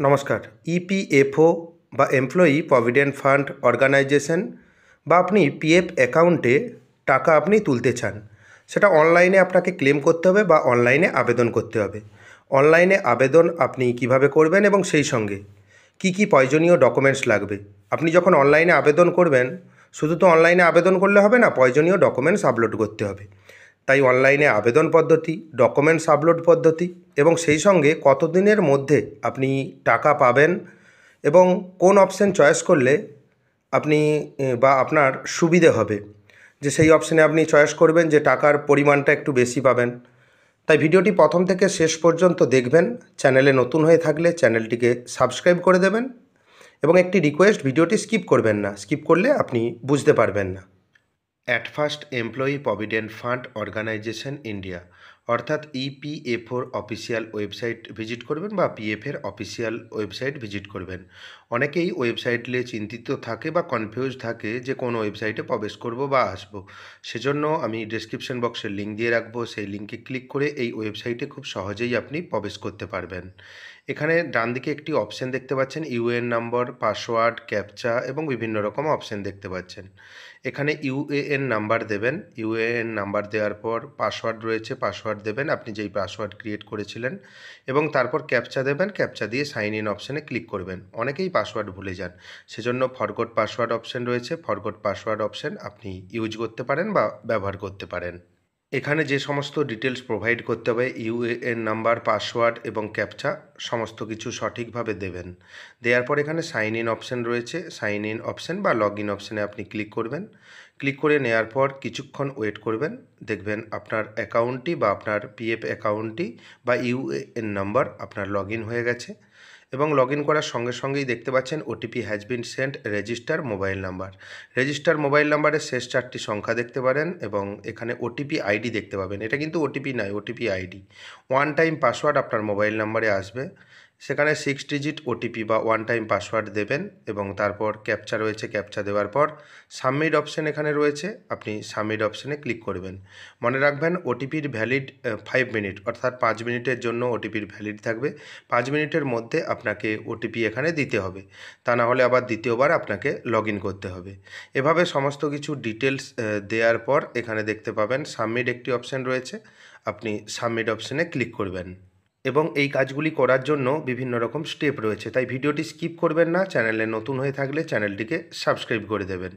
নমস্কার। ইপিএফও বা employee provident fund organisation বা আপনি পিএফ অ্যাকাউন্টে টাকা আপনি তুলতে চান, সেটা অনলাইনে আপনাকে ক্লেম করতে হবে বা অনলাইনে আবেদন করতে হবে। অনলাইনে আবেদন আপনি কিভাবে করবেন এবং সেই সঙ্গে কি কি প্রয়োজনীয় ডকুমেন্টস লাগবে। আপনি যখন অনলাইনে আবেদন করবেন, শুধু তো অনলাইনে আবেদন করলে হবে না, প্রয়োজনীয় ডকুমেন্টস আপলোড করতে হবে। তাই অনলাইনে আবেদন পদ্ধতি, ডকুমেন্টস আপলোড পদ্ধতি এবং সেই সঙ্গে কতদিনের মধ্যে আপনি টাকা পাবেন এবং কোন অপশন চয়েস করলে আপনি বা আপনার সুবিধে হবে, যে সেই অপশানে আপনি চয়েস করবেন যে টাকার পরিমাণটা একটু বেশি পাবেন। তাই ভিডিওটি প্রথম থেকে শেষ পর্যন্ত দেখবেন। চ্যানেলে নতুন হয়ে থাকলে চ্যানেলটিকে সাবস্ক্রাইব করে দেবেন এবং একটি রিকোয়েস্ট, ভিডিওটি স্কিপ করবেন না, স্কিপ করলে আপনি বুঝতে পারবেন না। At first employee provident fund organisation India অর্থাৎ ইপিএফওর অফিসিয়াল ওয়েবসাইট ভিজিট করবেন বা পিএফের অফিসিয়াল ওয়েবসাইট ভিজিট করবেন। অনেকেই ওয়েবসাইট নিয়ে চিন্তিত থাকে বা কনফিউজ থাকে যে কোন ওয়েবসাইটে প্রবেশ করব বা আসব। সেজন্য আমি ডেসক্রিপশন বক্সের লিঙ্ক দিয়ে রাখবো, সেই লিঙ্কে ক্লিক করে এই ওয়েবসাইটে খুব সহজেই আপনি প্রবেশ করতে পারবেন। এখানে ডান দিকে একটি অপশন দেখতে পাচ্ছেন, ইউএএন নাম্বার, পাসওয়ার্ড, ক্যাপচা এবং বিভিন্ন রকম অপশন দেখতে পাচ্ছেন। এখানে ইউএএন নাম্বার দেবেন। ইউএএন নাম্বার দেওয়ার পর পাসওয়ার্ড রয়েছে, পাসওয়ার্ড দেবেন আপনি যেই পাসওয়ার্ড ক্রিয়েট করেছিলেন, এবং তারপর ক্যাপচা দেবেন। ক্যাপচা দিয়ে সাইন ইন অপশানে ক্লিক করবেন। অনেকেই পাসওয়ার্ড ভুলে যান, সেজন্য ফরগট পাসওয়ার্ড অপশান রয়েছে। ফরগট পাসওয়ার্ড অপশান আপনি ইউজ করতে পারেন বা ব্যবহার করতে পারেন। এখানে যে সমস্ত ডিটেলস প্রোভাইড করতে হবে, ইউএএন নাম্বার, পাসওয়ার্ড এবং ক্যাপচা, সমস্ত কিছু সঠিকভাবে দেবেন। দেওয়ার পর এখানে সাইন ইন অপশান রয়েছে। সাইন ইন অপশান বা লগ ইন অপশানে আপনি ক্লিক করবেন। ক্লিক করে নেওয়ার পর কিছুক্ষণ ওয়েট করবেন। দেখবেন আপনার অ্যাকাউন্টটি বা আপনার পিএফ অ্যাকাউন্টটি বা ইউএএন নাম্বার আপনার লগ ইন হয়ে গেছে, এবং লগ ইন করার সঙ্গে সঙ্গেই দেখতে পাচ্ছেন OTP has been sent, register mobile number. Register mobile নাম্বারের শেষ 4টি সংখ্যা দেখতে পারেন এবং এখানে ওটিপি আইডি দেখতে পাবেন। এটা কিন্তু ওটিপি নয়, OTP ID. One time password আপনার মোবাইল নাম্বারে আসবে, সেখানে 6 ডিজিট ওটিপি বা ওয়ান টাইম পাসওয়ার্ড দেবেন এবং তারপর ক্যাপচা রয়েছে। ক্যাপচা দেওয়ার পর সাবমিট অপশান এখানে রয়েছে, আপনি সাবমিট অপশানে ক্লিক করবেন। মনে রাখবেন ওটিপির ভ্যালিড 5 মিনিট, অর্থাৎ 5 মিনিটের জন্য ওটিপির ভ্যালিড থাকবে। 5 মিনিটের মধ্যে আপনাকে ওটিপি এখানে দিতে হবে, তা না হলে আবার দ্বিতীয়বার আপনাকে লগ ইন করতে হবে। এভাবে সমস্ত কিছু ডিটেলস দেওয়ার পর এখানে দেখতে পাবেন সাবমিট একটি অপশান রয়েছে, আপনি সাবমিট অপশানে ক্লিক করবেন। এবং এই কাজগুলি করার জন্য বিভিন্ন রকম স্টেপ রয়েছে, তাই ভিডিওটি স্কিপ করবেন না। চ্যানেলে নতুন হয়ে থাকলে চ্যানেলটিকে সাবস্ক্রাইব করে দেবেন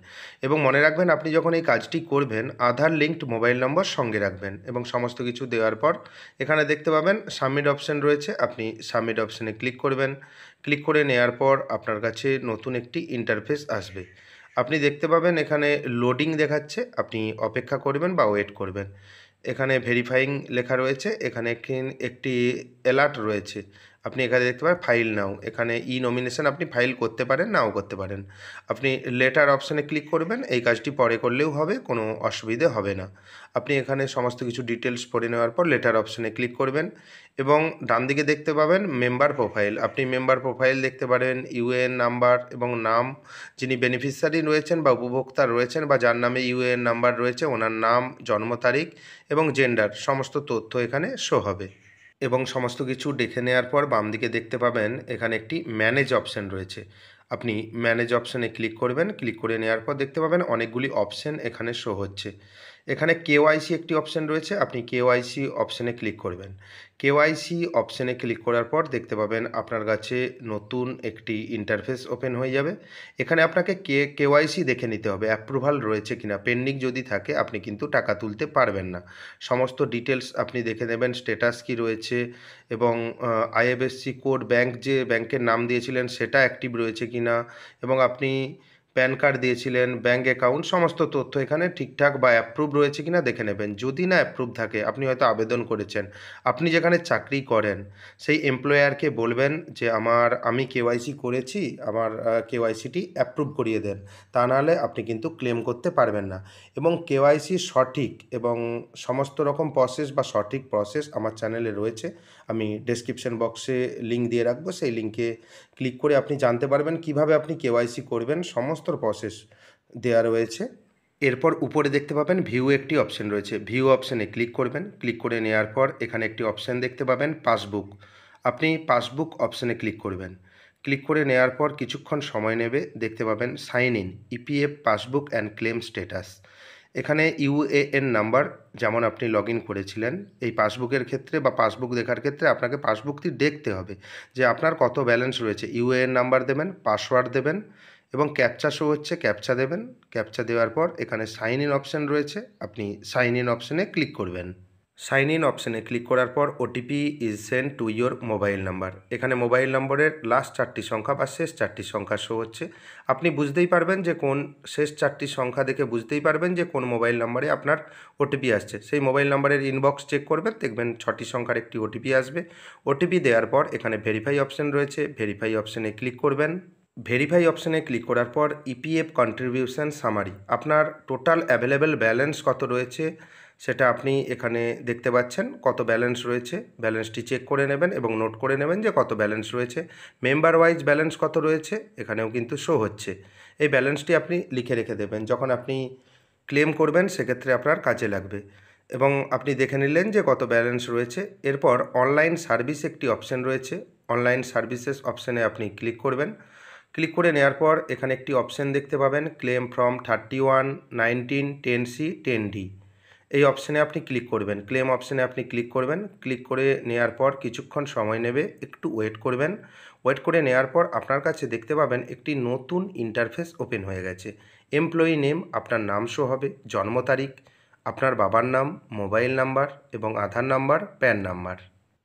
এবং মনে রাখবেন আপনি যখন এই কাজটি করবেন আধার লিঙ্কড মোবাইল নম্বর সঙ্গে রাখবেন। এবং সমস্ত কিছু দেওয়ার পর এখানে দেখতে পাবেন সাবমিট অপশান রয়েছে, আপনি সাবমিট অপশানে ক্লিক করবেন। ক্লিক করে নেওয়ার পর আপনার কাছে নতুন একটি ইন্টারফেস আসবে। আপনি দেখতে পাবেন এখানে লোডিং দেখাচ্ছে, আপনি অপেক্ষা করবেন বা ওয়েট করবেন। এখানে ভেরিফাইং লেখা রয়েছে, এখানে একটি অ্যালার্ট রয়েছে, আপনি এখানে দেখতে পারেন ফাইল নাও। এখানে ই নমিনেশন আপনি ফাইল করতে পারেন, নাও করতে পারেন। আপনি লেটার অপশানে ক্লিক করবেন, এই কাজটি পরে করলেও হবে, কোনো অসুবিধে হবে না। আপনি এখানে সমস্ত কিছু ডিটেলস পড়ে নেওয়ার পর লেটার অপশানে ক্লিক করবেন এবং ডান দিকে দেখতে পাবেন মেম্বার প্রোফাইল। আপনি মেম্বার প্রোফাইল দেখতে পারেন, ইউএএন নাম্বার এবং নাম, যিনি বেনিফিশিয়ারি রয়েছেন বা উপভোক্তা রয়েছেন বা যার নামে ইউএএন নাম্বার রয়েছে ওনার নাম, জন্ম তারিখ এবং জেন্ডার, সমস্ত তথ্য এখানে শো হবে। এবং সমস্ত কিছু দেখে নেওয়ার পর বাম দিকে দেখতে পাবেন এখানে একটি ম্যানেজ অপশান রয়েছে, আপনি ম্যানেজ অপশানে ক্লিক করবেন। ক্লিক করে নেওয়ার পর দেখতে পাবেন অনেকগুলি অপশান এখানে শো হচ্ছে। এখানে কেওআইসি একটি অপশান রয়েছে, আপনি কেওআইসি অপশানে ক্লিক করবেন। কেওআইসি অপশানে ক্লিক করার পর দেখতে পাবেন আপনার কাছে নতুন একটি ইন্টারফেস ওপেন হয়ে যাবে। এখানে আপনাকে কেওআইসি দেখে নিতে হবে অ্যাপ্রুভাল রয়েছে কিনা। পেন্ডিং যদি থাকে আপনি কিন্তু টাকা তুলতে পারবেন না। সমস্ত ডিটেলস আপনি দেখে নেবেন, স্ট্যাটাস কি রয়েছে এবং আইএফএসসি কোড, যে ব্যাংকের নাম দিয়েছিলেন সেটা অ্যাক্টিভ রয়েছে কিনা, এবং আপনি প্যান কার্ড দিয়েছিলেন, ব্যাঙ্ক অ্যাকাউন্ট, সমস্ত তথ্য এখানে ঠিকঠাক বা অ্যাপ্রুভ রয়েছে কিনা দেখে নেবেন। যদি না অ্যাপ্রুভ থাকে, আপনি হয়তো আবেদন করেছেন, আপনি যেখানে চাকরি করেন সেই এমপ্লয়ারকে বলবেন যে আমি কেওআইসি করেছি, আমার কেওআইসিটি অ্যাপ্রুভ করিয়ে দেন, তা নাহলে আপনি কিন্তু ক্লেম করতে পারবেন না। এবং কেওআইসি সঠিক এবং সমস্ত রকম প্রসেস বা সঠিক প্রসেস আমার চ্যানেলে রয়েছে, আমি ডেসক্রিপশন বক্সে লিঙ্ক দিয়ে রাখবো, সেই লিঙ্কে ক্লিক করে আপনি জানতে পারবেন কিভাবে আপনি কেওআইসি করবেন, সমস্ত প্রসেস দেওয়া রয়েছে। এরপর উপরে দেখতে পাবেন ভিউ একটি অপশান রয়েছে, ভিউ অপশানে ক্লিক করবেন। ক্লিক করে নেওয়ার পর এখানে একটি অপশান দেখতে পাবেন পাসবুক, আপনি পাসবুক অপশানে ক্লিক করবেন। ক্লিক করে নেওয়ার পর কিছুক্ষণ সময় নেবে, দেখতে পাবেন sign in EPF passbook and claim status. এখানে ইউএএন নাম্বার যেমন আপনি লগ ইন করেছিলেন, এই পাসবুকের ক্ষেত্রে বা পাসবুক দেখার ক্ষেত্রে আপনাকে পাসবুকটি দেখতে হবে যে আপনার কত ব্যালেন্স রয়েছে। ইউএএন নাম্বার দেবেন, পাসওয়ার্ড দেবেন এবং ক্যাপচা শো হচ্ছে, ক্যাপচা দেবেন। ক্যাপচা দেওয়ার পর এখানে সাইন ইন অপশান রয়েছে, আপনি সাইন ইন অপশানে ক্লিক করবেন। সাইন ইন অপশানে ক্লিক করার পর OTP is send to your mobile number. এখানে মোবাইল নম্বরের লাস্ট 4টি সংখ্যা বা শেষ 4টি সংখ্যা শো হচ্ছে। আপনি বুঝতেই পারবেন যে কোন শেষ 4টি সংখ্যা দেখে বুঝতেই পারবেন যে কোন মোবাইল নম্বরে আপনার ওটিপি আসছে। সেই মোবাইল নম্বরের ইনবক্স চেক করবেন, দেখবেন 6টি সংখ্যার একটি ওটিপি আসবে। ওটিপি দেওয়ার পর এখানে ভেরিফাই অপশান রয়েছে, ভেরিফাই অপশানে ক্লিক করবেন। ভেরিফাই অপশানে ক্লিক করার পর ইপিএফ কন্ট্রিবিউশন সামারি, আপনার টোটাল অ্যাভেলেবেল ব্যালেন্স কত রয়েছে সেটা আপনি এখানে দেখতে পাচ্ছেন। কত ব্যালেন্স রয়েছে ব্যালেন্সটি চেক করে নেবেন এবং নোট করে নেবেন যে কত ব্যালেন্স রয়েছে। মেম্বার ওয়াইজ ব্যালেন্স কত রয়েছে এখানেও কিন্তু শো হচ্ছে। এই ব্যালেন্সটি আপনি লিখে রেখে দেবেন, যখন আপনি ক্লেম করবেন সেক্ষেত্রে আপনার কাজে লাগবে। এবং আপনি দেখে নিলেন যে কত ব্যালেন্স রয়েছে। এরপর অনলাইন সার্ভিস একটি অপশান রয়েছে, অনলাইন সার্ভিসেস অপশানে আপনি ক্লিক করবেন। ক্লিক করে নেওয়ার পর এখানে একটি অপশান দেখতে পাবেন, ক্লেম ফ্রম 31 19 10C 10D। এই অপশানে আপনি ক্লিক করবেন। ক্লেম অপশানে আপনি ক্লিক করবেন। ক্লিক করে নেওয়ার পর কিছুক্ষণ সময় নেবে, একটু ওয়েট করবেন। ওয়েট করে নেওয়ার পর আপনার কাছে দেখতে পাবেন একটি নতুন ইন্টারফেস ওপেন হয়ে গেছে। এমপ্লয়ি নেম, আপনার নাম শো হবে, জন্ম তারিখ, আপনার বাবার নাম, মোবাইল নাম্বার এবং আধার নাম্বার, প্যান নাম্বার।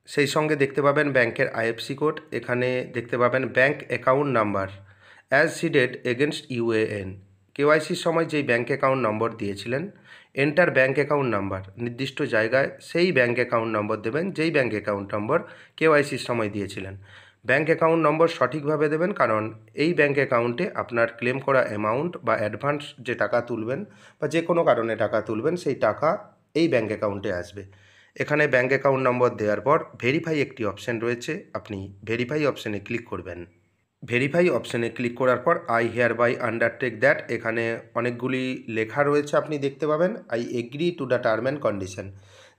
সেই সঙ্গে দেখতে পাবেন ব্যাংকের আইএফসি কোড। এখানে দেখতে পাবেন bank account number as seeded against UAN. কেওয়াইসির সময় যেই ব্যাংক অ্যাকাউন্ট নম্বর দিয়েছিলেন, এন্টার ব্যাংক অ্যাকাউন্ট নাম্বার, নির্দিষ্ট জায়গায় সেই ব্যাংক অ্যাকাউন্ট নম্বর দেবেন যেই ব্যাংক অ্যাকাউন্ট নম্বর কেওয়াইসির সময় দিয়েছিলেন। ব্যাংক অ্যাকাউন্ট নম্বর সঠিকভাবে দেবেন, কারণ এই ব্যাংক অ্যাকাউন্টে আপনার ক্লেম করা অ্যামাউন্ট বা অ্যাডভান্স যে টাকা তুলবেন বা যে কোনো কারণে টাকা তুলবেন সেই টাকা এই ব্যাংক অ্যাকাউন্টে আসবে। এখানে ব্যাংক অ্যাকাউন্ট নম্বর দেওয়ার পর ভেরিফাই একটি অপশান রয়েছে, আপনি ভেরিফাই অপশানে ক্লিক করবেন। ভেরিফাই অপশানে ক্লিক করার পর I hereby undertake that, এখানে অনেকগুলি লেখা রয়েছে আপনি দেখতে পাবেন। I agree to the term and condition,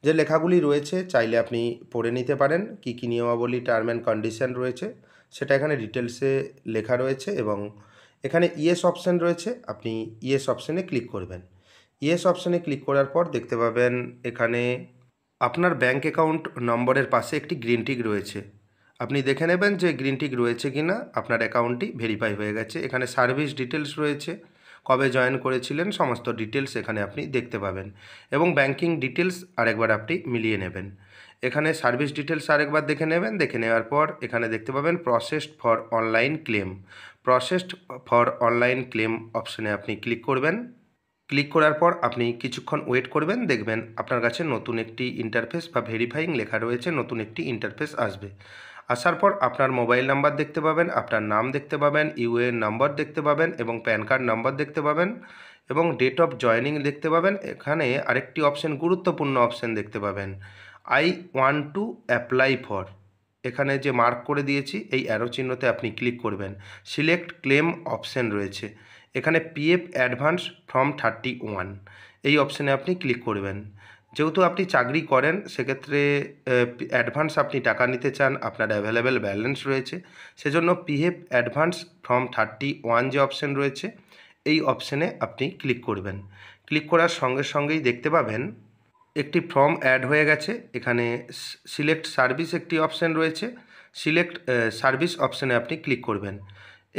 যে লেখাগুলি রয়েছে চাইলে আপনি পড়ে নিতে পারেন। কী কী নিয়মাবলী টার্ম অ্যান্ড কন্ডিশন রয়েছে সেটা এখানে ডিটেলসে লেখা রয়েছে। এবং এখানে ইয়েস অপশান রয়েছে, আপনি ইয়েস অপশানে ক্লিক করবেন। ইয়েস অপশানে ক্লিক করার পর দেখতে পাবেন এখানে আপনার ব্যাংক অ্যাকাউন্ট নম্বরের পাশে একটি গ্রিন টিক রয়েছে। আপনি দেখে নেবেন যে গ্রিন টিক রয়েছে কি না, আপনার অ্যাকাউন্টটি ভেরিফাই হয়ে গেছে। এখানে সার্ভিস ডিটেলস রয়েছে, কবে জয়েন করেছিলেন সমস্ত ডিটেলস এখানে আপনি দেখতে পাবেন। এবং ব্যাংকিং ডিটেলস আরেকবার আপনি মিলিয়ে নেবেন। এখানে সার্ভিস ডিটেলস আরেকবার দেখে নেবেন। দেখে নেওয়ার পর এখানে দেখতে পাবেন processed for online claim. Processed for online claim অপশানে আপনি ক্লিক করবেন। ক্লিক করার পর আপনি কিছুক্ষণ ওয়েট করবেন, দেখবেন আপনার কাছে নতুন একটি ইন্টারফেস বা ভেরিফাইং লেখা রয়েছে, নতুন একটি ইন্টারফেস আসবে। আসার পর আপনার মোবাইল নাম্বার দেখতে পাবেন, আপনার নাম দেখতে পাবেন, ইউএএন নাম্বার দেখতে পাবেন এবং প্যান কার্ড নাম্বার দেখতে পাবেন এবং ডেট অফ জয়েনিং দেখতে পাবেন। এখানে আরেকটি অপশান, গুরুত্বপূর্ণ অপশান দেখতে পাবেন, I want to apply for. এখানে যে মার্ক করে দিয়েছি এই অ্যারো চিহ্নতে আপনি ক্লিক করবেন। সিলেক্ট ক্লেম অপশান রয়েছে, এখানে পিএফ অ্যাডভান্স ফ্রম 31 এই অপশানে আপনি ক্লিক করবেন। যেহেতু আপনি চাকরি করেন সেক্ষেত্রে অ্যাডভান্স আপনি টাকা নিতে চান, আপনার অ্যাভেলেবেল ব্যালেন্স রয়েছে, সেজন্য পিএফ অ্যাডভান্স ফ্রম 31 যে অপশান রয়েছে এই অপশানে আপনি ক্লিক করবেন। ক্লিক করার সঙ্গে সঙ্গেই দেখতে পাবেন একটি ফর্ম অ্যাড হয়ে গেছে। এখানে সিলেক্ট সার্ভিস একটি অপশান রয়েছে, সিলেক্ট সার্ভিস অপশানে আপনি ক্লিক করবেন।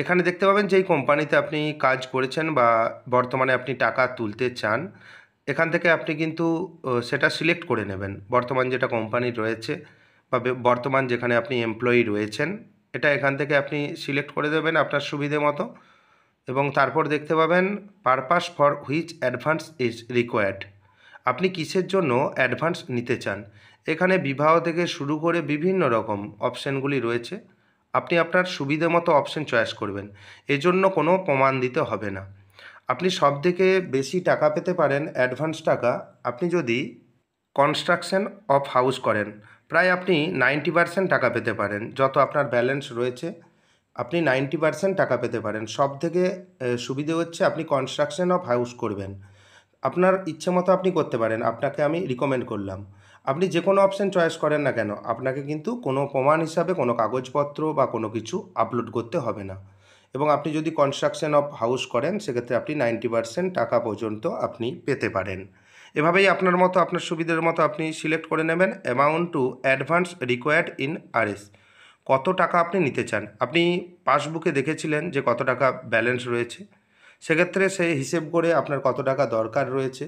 এখানে দেখতে পাবেন যেই কোম্পানিতে আপনি কাজ করেছেন বা বর্তমানে আপনি টাকা তুলতে চান, এখান থেকে আপনি কিন্তু সেটা সিলেক্ট করে নেবেন। বর্তমান যেটা কোম্পানি রয়েছে বা বর্তমান যেখানে আপনি এমপ্লয়ি রয়েছেন, এটা এখান থেকে আপনি সিলেক্ট করে দেবেন আপনার সুবিধে মতো। এবং তারপর দেখতে পাবেন purpose for which advance is required, আপনি কিসের জন্য অ্যাডভান্স নিতে চান। এখানে বিবাহ থেকে শুরু করে বিভিন্ন রকম অপশানগুলি রয়েছে, আপনি আপনার সুবিধে মতো অপশান চয়েস করবেন। এজন্য কোনো প্রমাণ দিতে হবে না। আপনি সবথেকে বেশি টাকা পেতে পারেন অ্যাডভান্স টাকা আপনি যদি কনস্ট্রাকশন অফ হাউস করেন, প্রায় আপনি 90% টাকা পেতে পারেন। যত আপনার ব্যালেন্স রয়েছে আপনি 90% টাকা পেতে পারেন। সবথেকে সুবিধে হচ্ছে আপনি কনস্ট্রাকশন অফ হাউস করবেন, আপনার ইচ্ছে মতো আপনি করতে পারেন, আপনাকে আমি রিকমেন্ড করলাম। আপনি যে কোনো অপশান চয়েস করেন না কেন, আপনাকে কিন্তু কোনো প্রমাণ হিসাবে কোনো কাগজপত্র বা কোনো কিছু আপলোড করতে হবে না। এবং আপনি যদি কনস্ট্রাকশন অফ হাউস করেন, সেক্ষেত্রে আপনি 90% টাকা পর্যন্ত আপনি পেতে পারেন। এভাবেই আপনার মতো, আপনার সুবিধার মতো আপনি সিলেক্ট করে নেবেন amount to advance required in RS. কত টাকা আপনি নিতে চান। আপনি পাসবুকে দেখেছিলেন যে কত টাকা ব্যালেন্স রয়েছে, সেক্ষেত্রে সেই হিসেব করে আপনার কত টাকা দরকার রয়েছে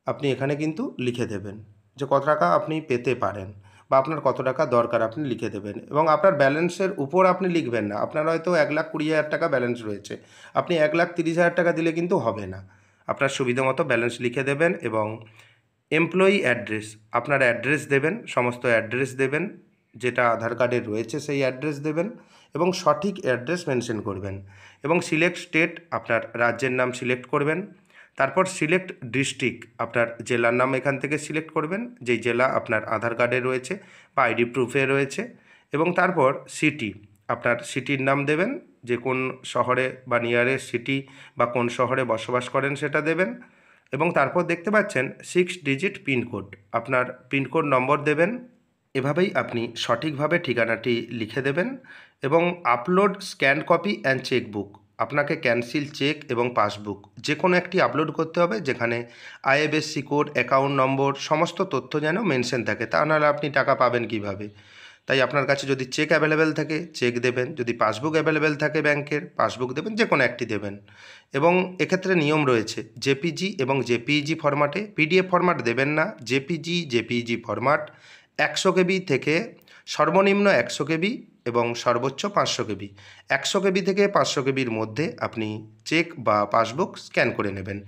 আপনি এখানে কিন্তু লিখে দেবেন, যে কত টাকা আপনি পেতে পারেন বা আপনার কত টাকা দরকার আপনি লিখে দেবেন। এবং আপনার ব্যালেন্সের উপর আপনি লিখবেন না। আপনার হয়তো 1,20,000 টাকা ব্যালেন্স রয়েছে, আপনি 1,30,000 টাকা দিলে কিন্তু হবে না। আপনার সুবিধা মতো ব্যালেন্স লিখে দেবেন এবং এমপ্লয়ি অ্যাড্রেস, আপনার অ্যাড্রেস দেবেন, সমস্ত অ্যাড্রেস দেবেন, যেটা আধার কার্ডে রয়েছে সেই অ্যাড্রেস দেবেন এবং সঠিক অ্যাড্রেস মেনশন করবেন। এবং সিলেক্ট স্টেট, আপনার রাজ্যের নাম সিলেক্ট করবেন। তারপর সিলেক্ট ডিস্ট্রিক্ট, আপনার জেলার নাম এখান থেকে সিলেক্ট করবেন, যেই জেলা আপনার আধার কার্ডে রয়েছে বা আইডি প্রুফে রয়েছে। এবং তারপর সিটি, আপনার সিটির নাম দেবেন, যে কোন শহরে বা নিয়ারেস্ট সিটি বা কোন শহরে বসবাস করেন সেটা দেবেন। এবং তারপর দেখতে পাচ্ছেন 6 ডিজিট পিনকোড, আপনার পিনকোড নম্বর দেবেন। এভাবেই আপনি সঠিকভাবে ঠিকানাটি লিখে দেবেন। এবং upload scan copy and chequebook, আপনাকে ক্যান্সেল চেক এবং পাসবুক যে কোনো একটি আপলোড করতে হবে, যেখানে আইএফএসসি কোড, অ্যাকাউন্ট নম্বর, সমস্ত তথ্য যেন মেনশন থাকে, তা নাহলে আপনি টাকা পাবেন কিভাবে। তাই আপনার কাছে যদি চেক অ্যাভেলেবেল থাকে চেক দেবেন, যদি পাসবুক অ্যাভেলেবেল থাকে ব্যাংকের, পাসবুক দেবেন, যে কোনো একটি দেবেন। এবং এক্ষেত্রে নিয়ম রয়েছে, জেপিজি এবং জেপিইজি ফরম্যাটে, পিডিএফ ফরম্যাট দেবেন না। জেপিজি ফরম্যাট 100 কেবি থেকে সর্বনিম্ন 100 কেবি এবং সর্বোচ্চ 500 কেবি, 100 কেবি থেকে 500 কেবির মধ্যে আপনি চেক বা পাসবুক স্ক্যান করে নেবেন।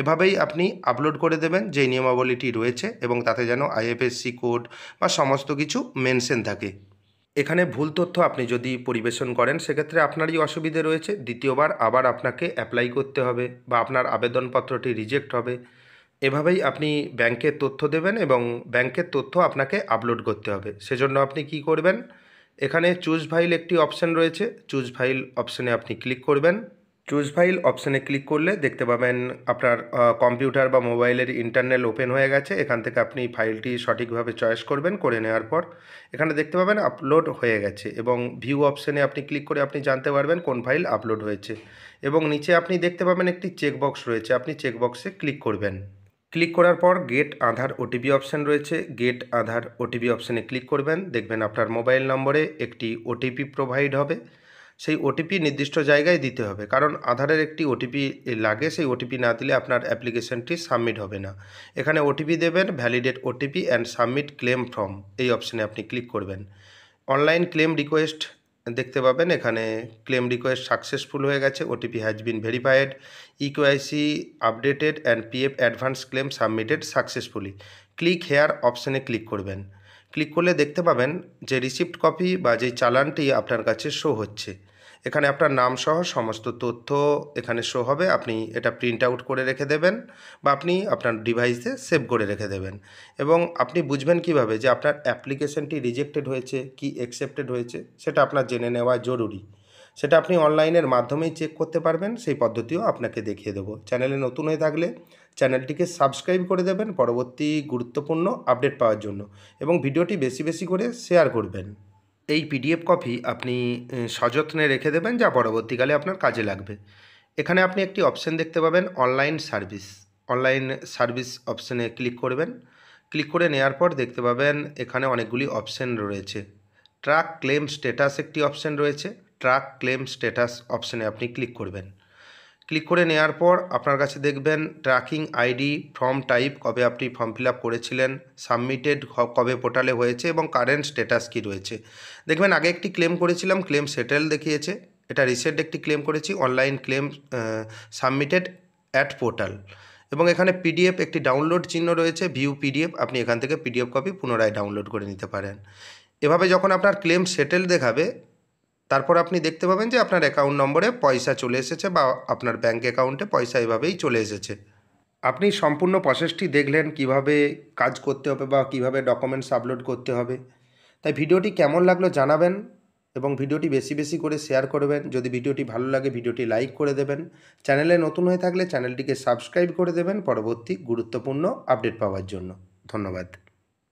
এভাবেই আপনি আপলোড করে দেবেন যেই নিয়মাবলীটি রয়েছে, এবং তাতে যেন আইএফএসসি কোড বা সমস্ত কিছু মেনশন থাকে। এখানে ভুল তথ্য আপনি যদি পরিবেশন করেন, সেক্ষেত্রে আপনারই অসুবিধে রয়েছে। দ্বিতীয়বার আবার আপনাকে অ্যাপ্লাই করতে হবে বা আপনার আবেদনপত্রটি রিজেক্ট হবে। এভাবেই আপনি ব্যাংকের তথ্য দেবেন এবং ব্যাংকের তথ্য আপনাকে আপলোড করতে হবে। সেজন্য আপনি কি করবেন, এখানে চুজ ফাইল একটি অপশান রয়েছে, চুজ ফাইল অপশানে আপনি ক্লিক করবেন। চুজ ফাইল অপশানে ক্লিক করলে দেখতে পাবেন আপনার কম্পিউটার বা মোবাইলের ইন্টারনাল ওপেন হয়ে গেছে। এখান থেকে আপনি ফাইলটি সঠিকভাবে চয়েস করবেন, করে নেওয়ার পর এখানে দেখতে পাবেন আপলোড হয়ে গেছে, এবং ভিউ অপশানে আপনি ক্লিক করে আপনি জানতে পারবেন কোন ফাইল আপলোড হয়েছে। এবং নিচে আপনি দেখতে পাবেন একটি চেকবক্স রয়েছে, আপনি চেকবক্সে ক্লিক করবেন। ক্লিক করার পর গেট আধার ওটিপি অপশান রয়েছে, গেট আধার ওটিপি অপশানে ক্লিক করবেন। দেখবেন আপনার মোবাইল নম্বরে একটি ওটিপি প্রোভাইড হবে। সেই ওটিপি নির্দিষ্ট জায়গায় দিতে হবে, কারণ আধারের একটি ওটিপি লাগে, সেই ওটিপি না দিলে আপনার অ্যাপ্লিকেশনটি সাবমিট হবে না। এখানে ওটিপি দেবেন, validate OTP and submit claim form, এই অপশানে আপনি ক্লিক করবেন। অনলাইন ক্লেম রিকোয়েস্ট দেখতে পাবেন, এখানে ক্লেম রিকোয়েস্ট সাকসেসফুল হয়ে গেছে, OTP has been verified, eKYC updated and PF advance claim submitted successfully. Click here অপশানে ক্লিক করবেন। ক্লিক করলে দেখতে পাবেন যে রিসিপ্ট কপি বা যেই চালানটি আপনার কাছে শো হচ্ছে। এখানে আপনার নাম সহ সমস্ত তথ্য এখানে শো হবে। আপনি এটা প্রিন্ট আউট করে রেখে দেবেন বা আপনি আপনার ডিভাইসে সেভ করে রেখে দেবেন। এবং আপনি বুঝবেন কিভাবে যে আপনার অ্যাপ্লিকেশনটি রিজেক্টেড হয়েছে কি অ্যাকসেপ্টেড হয়েছে, সেটা আপনার জেনে নেওয়া জরুরি। সেটা আপনি অনলাইনের মাধ্যমেই চেক করতে পারবেন, সেই পদ্ধতিও আপনাকে দেখিয়ে দেবো। চ্যানেলে নতুন হয়ে থাকলে চ্যানেলটিকে সাবস্ক্রাইব করে দেবেন পরবর্তী গুরুত্বপূর্ণ আপডেট পাওয়ার জন্য, এবং ভিডিওটি বেশি বেশি করে শেয়ার করবেন। এই পিডিএফ কপি আপনি সযত্নে রেখে দেবেন, যা পরবর্তীকালে আপনার কাজে লাগবে। এখানে আপনি একটি অপশান দেখতে পাবেন অনলাইন সার্ভিস, অনলাইন সার্ভিস অপশানে ক্লিক করবেন। ক্লিক করে নেওয়ার পর দেখতে পাবেন এখানে অনেকগুলি অপশান রয়েছে। ট্র্যাক ক্লেম স্ট্যাটাস একটি অপশান রয়েছে, ট্র্যাক ক্লেম স্ট্যাটাস অপশানে আপনি ক্লিক করবেন। ক্লিক করে নেওয়ার পর আপনার কাছে দেখবেন ট্র্যাকিং আইডি, ফর্ম টাইপ, কবে আপনি ফর্ম ফিল আপ করেছিলেন, সাবমিটেড কবে পোর্টালে হয়েছে এবং কারেন্ট স্ট্যাটাস কী রয়েছে। দেখবেন আগে একটি ক্লেম করেছিলাম, ক্লেম সেটেল দেখিয়েছে। এটা রিসেন্ট একটি ক্লেম করেছি, online claim submitted at portal. এবং এখানে পিডিএফ একটি ডাউনলোড চিহ্ন রয়েছে, ভিউ পিডিএফ, আপনি এখান থেকে পিডিএফ কপি পুনরায় ডাউনলোড করে নিতে পারেন। এভাবে যখন আপনার ক্লেম সেটেল দেখাবে, তারপর আপনি দেখতে পাবেন যে আপনার অ্যাকাউন্ট নম্বরে পয়সা চলে এসেছে বা আপনার ব্যাঙ্ক অ্যাকাউন্টে পয়সা এভাবেই চলে এসেছে। আপনি সম্পূর্ণ প্রসেসটি দেখলেন কিভাবে কাজ করতে হবে বা কিভাবে ডকুমেন্টস আপলোড করতে হবে। তাই ভিডিওটি কেমন লাগলো জানাবেন এবং ভিডিওটি বেশি বেশি করে শেয়ার করবেন। যদি ভিডিওটি ভালো লাগে ভিডিওটি লাইক করে দেবেন। চ্যানেলে নতুন হয়ে থাকলে চ্যানেলটিকে সাবস্ক্রাইব করে দেবেন পরবর্তী গুরুত্বপূর্ণ আপডেট পাওয়ার জন্য। ধন্যবাদ।